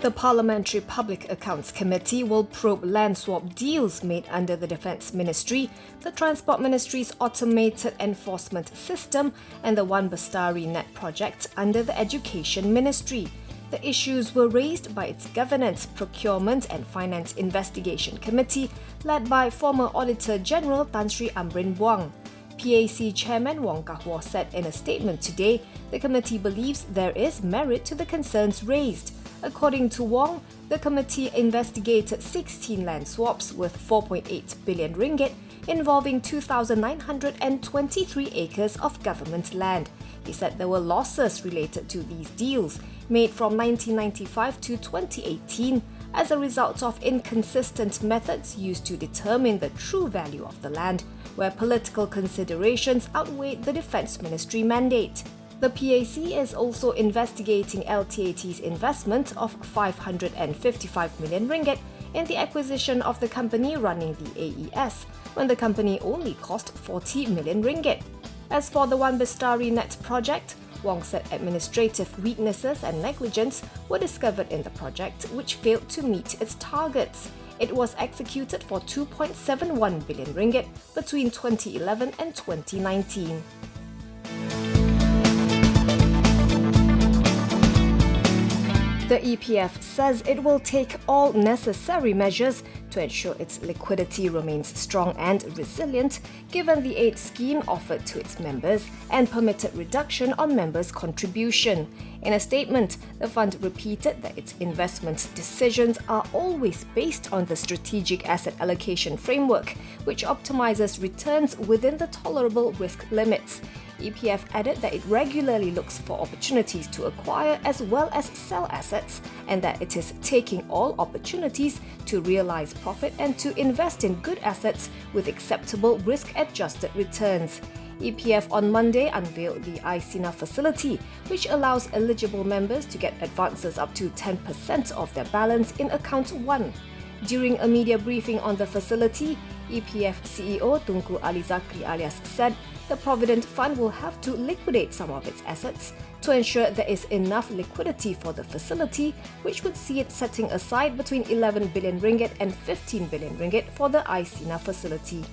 The Parliamentary Public Accounts Committee will probe land swap deals made under the Defence Ministry, the Transport Ministry's automated enforcement system, and the 1BestariNet project under the Education Ministry. The issues were raised by its Governance, Procurement and Finance Investigation Committee, led by former Auditor General Tan Sri Amrin Buang. PAC Chairman Wong Kah-Wah said in a statement today, the committee believes there is merit to the concerns raised. According to Wong, the committee investigated 16 land swaps worth 4.8 billion ringgit involving 2,923 acres of government land. He said there were losses related to these deals made from 1995 to 2018 as a result of inconsistent methods used to determine the true value of the land, where political considerations outweighed the Defence Ministry mandate. The PAC is also investigating LTAT's investment of 555 million ringgit in the acquisition of the company running the AES, when the company only cost 40 million ringgit. As for the 1BestariNet project, Wong said administrative weaknesses and negligence were discovered in the project, which failed to meet its targets. It was executed for 2.71 billion ringgit between 2011 and 2019. The EPF says it will take all necessary measures to ensure its liquidity remains strong and resilient, given the aid scheme offered to its members and permitted reduction on members' contribution. In a statement, the fund repeated that its investment decisions are always based on the strategic asset allocation framework, which optimizes returns within the tolerable risk limits. EPF added that it regularly looks for opportunities to acquire as well as sell assets, and that it is taking all opportunities to realize profit and to invest in good assets with acceptable risk-adjusted returns. EPF on Monday unveiled the ICINA facility, which allows eligible members to get advances up to 10% of their balance in Account 1. During a media briefing on the facility, EPF CEO Tunku Ali Zakri alias said the Provident Fund will have to liquidate some of its assets to ensure there is enough liquidity for the facility, which would see it setting aside between 11 billion ringgit and 15 billion ringgit for the ICINA facility.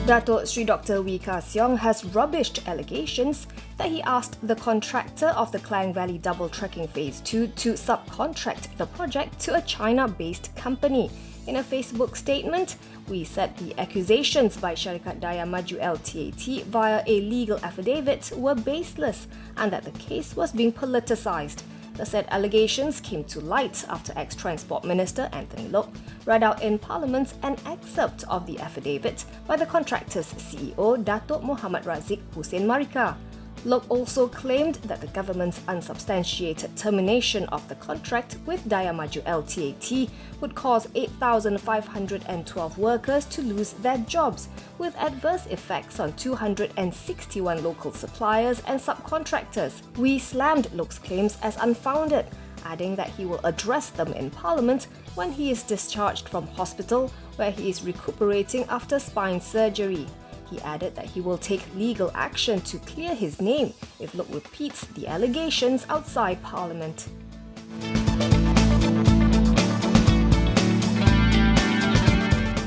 Datuk Sri Dr. Siong has rubbished allegations that he asked the contractor of the Klang Valley Double Trekking Phase 2 to subcontract the project to a China-based company. In a Facebook statement, we said the accusations by Syarikat Daya Maju LTAT via a legal affidavit were baseless and that the case was being politicized. The said allegations came to light after ex-Transport Minister Anthony Lok read out in Parliament an excerpt of the affidavit by the contractor's CEO Datuk Muhammad Razik Hussein Marika. Lok also claimed that the government's unsubstantiated termination of the contract with Daya Maju LTAT would cause 8,512 workers to lose their jobs, with adverse effects on 261 local suppliers and subcontractors. We slammed Lok's claims as unfounded, adding that he will address them in Parliament when he is discharged from hospital, where he is recuperating after spine surgery. He added that he will take legal action to clear his name if Lok repeats the allegations outside Parliament.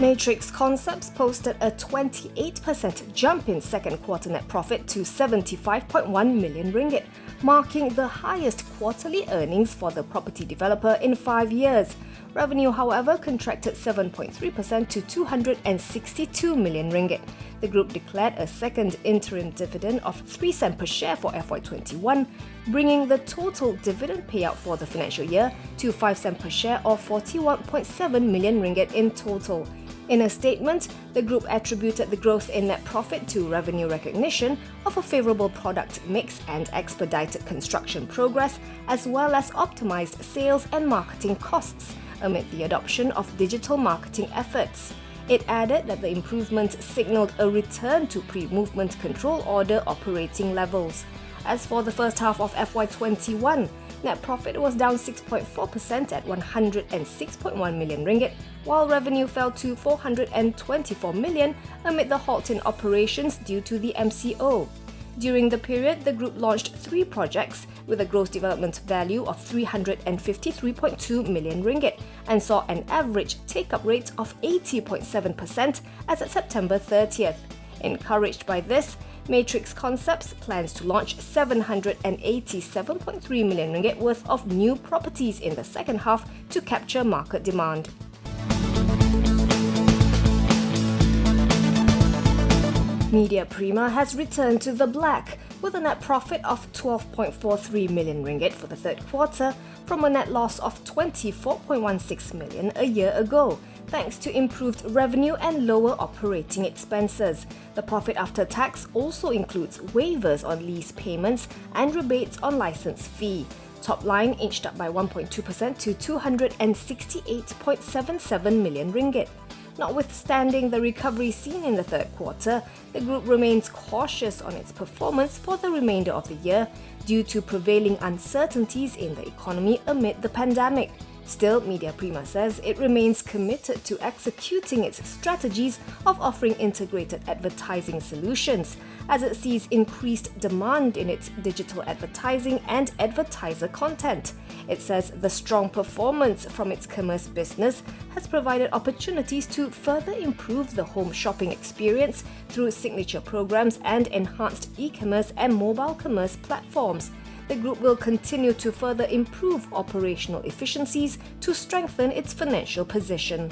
Matrix Concepts posted a 28% jump in second quarter net profit to 75.1 million ringgit, marking the highest quarterly earnings for the property developer in 5 years. Revenue, however, contracted 7.3% to 262 million ringgit. The group declared a second interim dividend of 3 cents per share for FY21, bringing the total dividend payout for the financial year to 5 cents per share or 41.7 million ringgit in total. In a statement, the group attributed the growth in net profit to revenue recognition of a favourable product mix and expedited construction progress, as well as optimised sales and marketing costs amid the adoption of digital marketing efforts. It added that the improvement signalled a return to pre-movement control order operating levels. As for the first half of FY21, net profit was down 6.4% at 106.1 million ringgit, while revenue fell to 424 million amid the halt in operations due to the MCO. During the period, the group launched 3 projects with a gross development value of 353.2 million ringgit and saw an average take-up rate of 80.7% as at September 30th. Encouraged by this, Matrix Concepts plans to launch 787.3 million ringgit worth of new properties in the second half to capture market demand. Media Prima has returned to the black with a net profit of 12.43 million ringgit for the third quarter from a net loss of 24.16 million a year ago, thanks to improved revenue and lower operating expenses. The profit after tax also includes waivers on lease payments and rebates on license fee. Top line inched up by 1.2% to 268.77 million ringgit. Notwithstanding the recovery seen in the third quarter, the group remains cautious on its performance for the remainder of the year due to prevailing uncertainties in the economy amid the pandemic. Still, Media Prima says it remains committed to executing its strategies of offering integrated advertising solutions, as it sees increased demand in its digital advertising and advertiser content. It says the strong performance from its commerce business has provided opportunities to further improve the home shopping experience through signature programs and enhanced e-commerce and mobile commerce platforms. The group will continue to further improve operational efficiencies to strengthen its financial position.